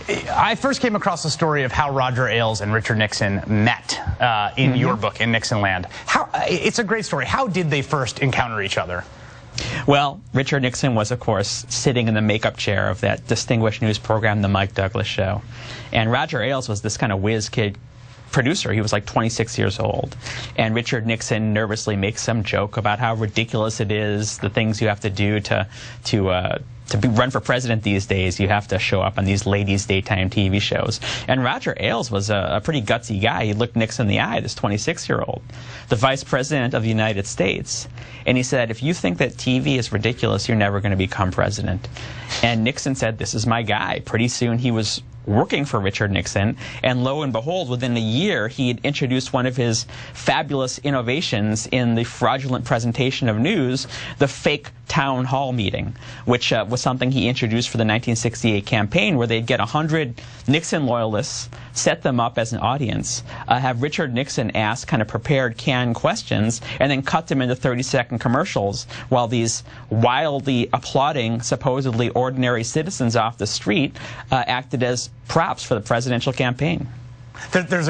I first came across the story of how Roger Ailes and Richard Nixon met in your book, In Nixonland. It's a great story. How did they first encounter each other? Well, Richard Nixon was, of course, sitting in the makeup chair of that distinguished news program, The Mike Douglas Show. And Roger Ailes was this kind of whiz kid producer. He was like 26 years old. And Richard Nixon nervously makes some joke about how ridiculous it is, the things you have to do to run for president these days. You have to show up on these ladies' daytime TV shows. And Roger Ailes was a pretty gutsy guy. He looked Nixon in the eye, this 26-year-old, the vice president of the United States. And he said, if you think that TV is ridiculous, you're never going to become president. And Nixon said, this is my guy. Pretty soon he was working for Richard Nixon, and lo and behold, within a year, he had introduced one of his fabulous innovations in the fraudulent presentation of news, the fake town hall meeting, which was something he introduced for the 1968 campaign, where they'd get 100 Nixon loyalists, set them up as an audience, have Richard Nixon ask kind of prepared canned questions, and then cut them into 30-second commercials while these wildly applauding, supposedly ordinary citizens off the street acted as props for the presidential campaign. There's